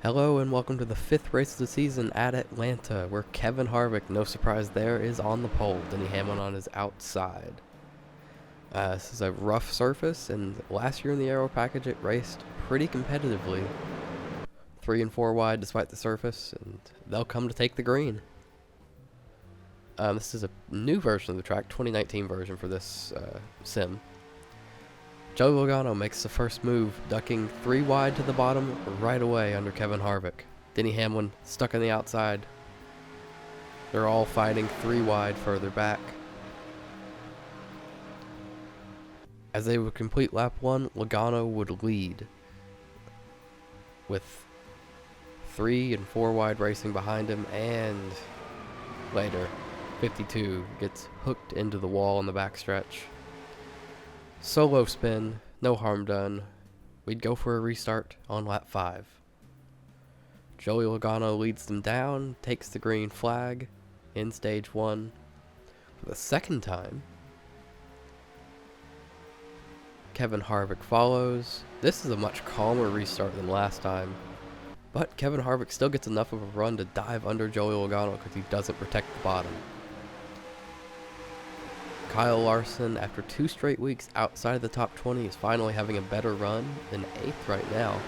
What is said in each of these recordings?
Hello and welcome to the 5th race of the season at Atlanta, where Kevin Harvick, no surprise there, is on the pole. Denny Hamlin on his outside. This is a rough surface, and last year in the Aero package it raced pretty competitively. 3 and 4 wide despite the surface, and they'll come to take the green. This is a new version of the track, 2019 version for this sim. Joey Logano makes the first move, ducking 3 wide to the bottom right away under Kevin Harvick. Denny Hamlin stuck on the outside. They're all fighting 3 wide further back. As they would complete lap 1, Logano would lead, with 3 and 4 wide racing behind him, and later, 52 gets hooked into the wall in the backstretch. Solo spin, no harm done. We'd go for a restart on lap 5. Joey Logano leads them down, takes the green flag in stage 1. For the second time, Kevin Harvick follows. This is a much calmer restart than last time, but Kevin Harvick still gets enough of a run to dive under Joey Logano because he doesn't protect the bottom. Kyle Larson, after 2 straight weeks outside of the top 20, is finally having a better run than 8th right now,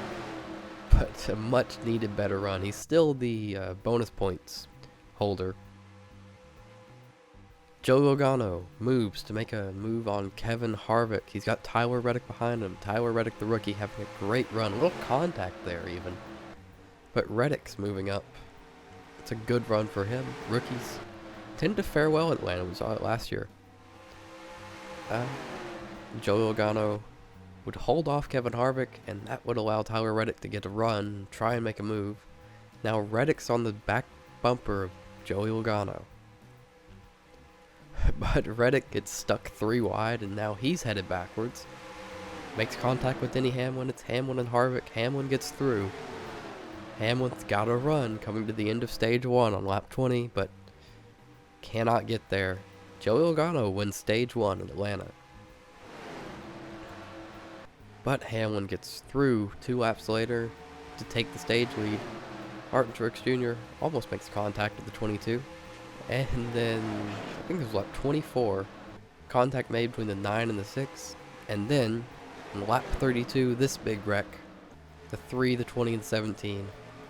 but a much needed better run. He's still the bonus points holder. Joey Logano moves to make a move on Kevin Harvick. He's got Tyler Reddick behind him. Tyler Reddick, the rookie, having a great run. A little contact there even, but Reddick's moving up. It's a good run for him. Rookies tend to fare well at Atlanta. We saw it last year. Joey Logano would hold off Kevin Harvick, and that would allow Tyler Reddick to get a run, try and make a move. Now Reddick's on the back bumper of Joey Logano. But Reddick gets stuck 3 wide, and now he's headed backwards. Makes contact with Denny Hamlin. It's Hamlin and Harvick. Hamlin gets through. Hamlin's got a run coming to the end of stage 1 on lap 20, but cannot get there. Joey Logano wins stage 1 in Atlanta. But Hamlin gets through 2 laps later to take the stage lead. Martin Truex Jr. almost makes contact at the 22. And then, I think it was lap 24, contact made between the 9 and the 6. And then, in lap 32, this big wreck, the 3, the 20, and the 17,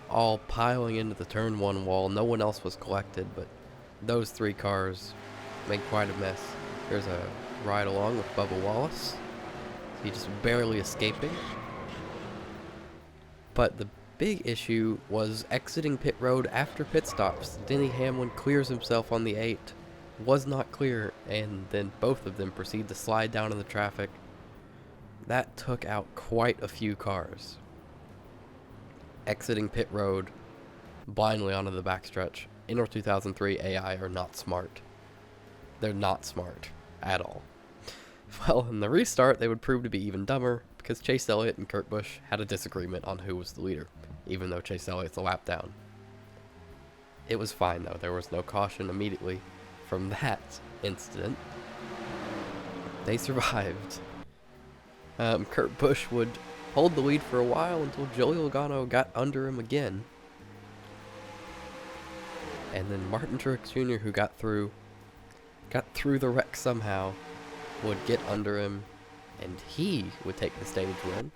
all piling into the turn 1 wall. No one else was collected, but those 3 cars made quite a mess. There's a ride along with Bubba Wallace. He's just barely escaping. But the big issue was exiting pit road after pit stops. Denny Hamlin clears himself on the 8, was not clear, and then both of them proceed to slide down in the traffic. That took out quite a few cars. Exiting pit road blindly onto the backstretch. NR2003 AI are not smart. They're not smart at all. Well, in the restart, they would prove to be even dumber because Chase Elliott and Kurt Busch had a disagreement on who was the leader, even though Chase Elliott's a lap down. It was fine, though. There was no caution immediately from that incident. They survived. Kurt Busch would hold the lead for a while until Joey Logano got under him again. And then Martin Truex Jr., who got through the wreck somehow, would get under him, and he would take the stage win.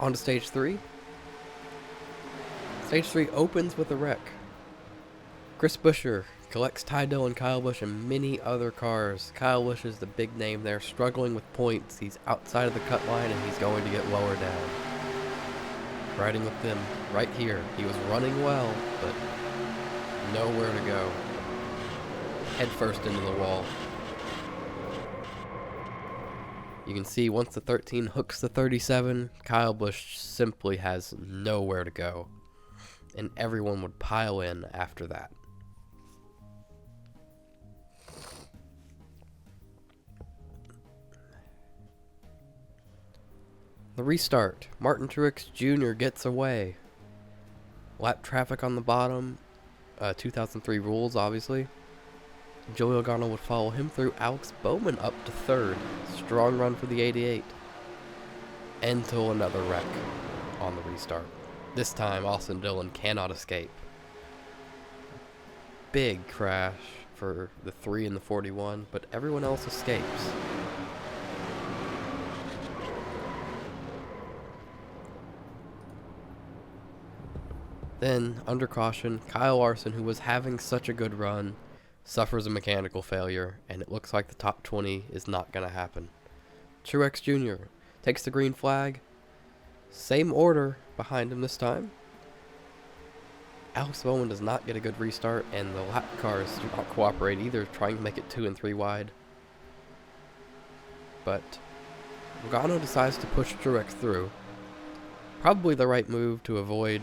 On to stage 3. Stage 3 opens with a wreck. Chris Buescher collects Ty Dillon, Kyle Busch, and many other cars. Kyle Busch is the big name there, struggling with points. He's outside of the cut line, and he's going to get lower down. Riding with them right here. He was running well, but nowhere to go. Head first into the wall. You can see once the 13 hooks the 37, Kyle Busch simply has nowhere to go. And everyone would pile in after that. The restart. Martin Truex Jr. gets away. Lap traffic on the bottom. 2003 rules, obviously. Joey Logano would follow him through. Alex Bowman up to third. Strong run for the 88. Until another wreck on the restart. This time, Austin Dillon cannot escape. Big crash for the 3 and the 41, but everyone else escapes. Then, under caution, Kyle Larson, who was having such a good run, suffers a mechanical failure, and it looks like the top 20 is not going to happen. Truex Jr. takes the green flag. Same order behind him this time. Alex Bowman does not get a good restart, and the lap cars do not cooperate either, trying to make it 2 and 3 wide. But Logano decides to push Truex through. Probably the right move to avoid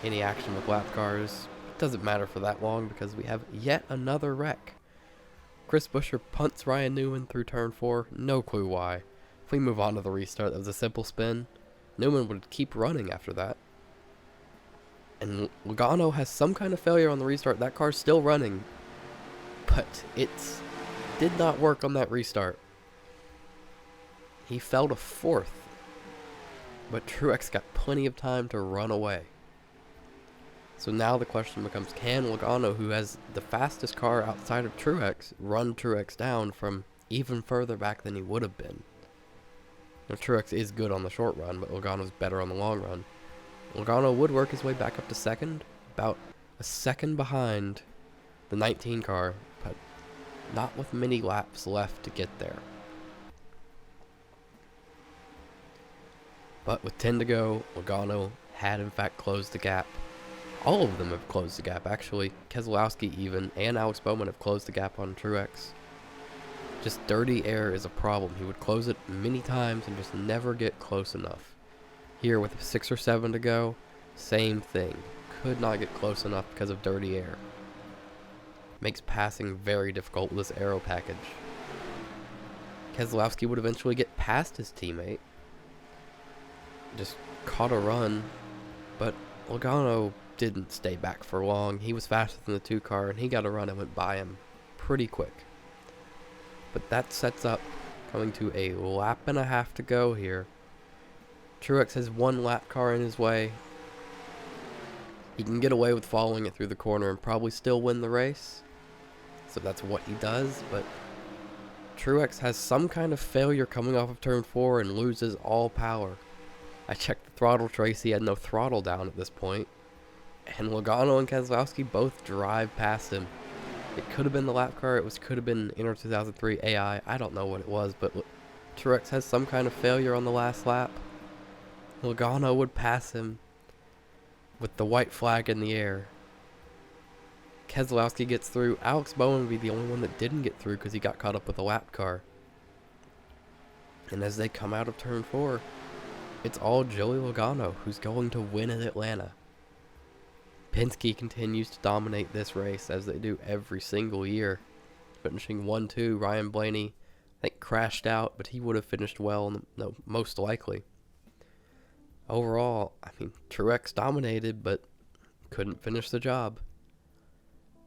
any action with lap cars. It doesn't matter for that long because we have yet another wreck. Chris Buescher punts Ryan Newman through turn 4. No clue why. If we move on to the restart, that was a simple spin. Newman would keep running after that. And Logano has some kind of failure on the restart. That car's still running. But it did not work on that restart. He fell to 4th. But Truex got plenty of time to run away. So now the question becomes, can Logano, who has the fastest car outside of Truex, run Truex down from even further back than he would have been? Now, Truex is good on the short run, but Logano's better on the long run. Logano would work his way back up to 2nd, about a second behind the 19 car, but not with many laps left to get there. But with 10 to go, Logano had in fact closed the gap. All of them have closed the gap, actually. Keselowski even, and Alex Bowman have closed the gap on Truex. Just dirty air is a problem. He would close it many times and just never get close enough. Here with 6 or 7 to go, same thing. Could not get close enough because of dirty air. Makes passing very difficult with this aero package. Keselowski would eventually get past his teammate. Just caught a run, but Logano didn't stay back for long. He was faster than the 2 car, and he got a run and went by him pretty quick. But that sets up coming to a lap and a half to go here. Truex has 1 lap car in his way. He can get away with following it through the corner and probably still win the race. So that's what he does, but Truex has some kind of failure coming off of turn 4 and loses all power. I checked the throttle trace, he had no throttle down at this point. And Logano and Keselowski both drive past him. It could have been the lap car, could have been NR2003 AI, I don't know what it was, but Truex has some kind of failure on the last lap. Logano would pass him with the white flag in the air. Keselowski gets through. Alex Bowman would be the only one that didn't get through because he got caught up with a lap car. And as they come out of turn 4, it's all Joey Logano who's going to win at Atlanta. Penske continues to dominate this race as they do every single year. Finishing 1-2, Ryan Blaney, I think, crashed out, but he would have finished well, no, most likely. Overall, I mean, Truex dominated, but couldn't finish the job.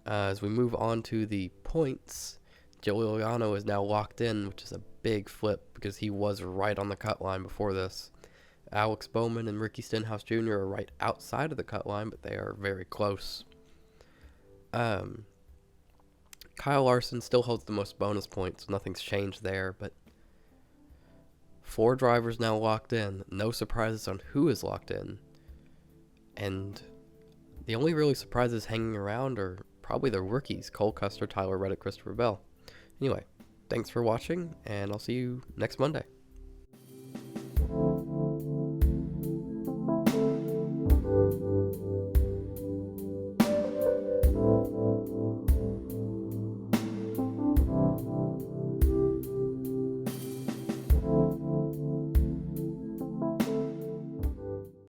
As we move on to the points, Joey Logano is now locked in, which is a big flip because he was right on the cut line before this. Alex Bowman and Ricky Stenhouse Jr. are right outside of the cut line, but they are very close. Kyle Larson still holds the most bonus points. Nothing's changed there, but 4 drivers now locked in. No surprises on who is locked in. And the only really surprises hanging around are probably the rookies, Cole Custer, Tyler Reddick, Christopher Bell. Anyway, thanks for watching, and I'll see you next Monday.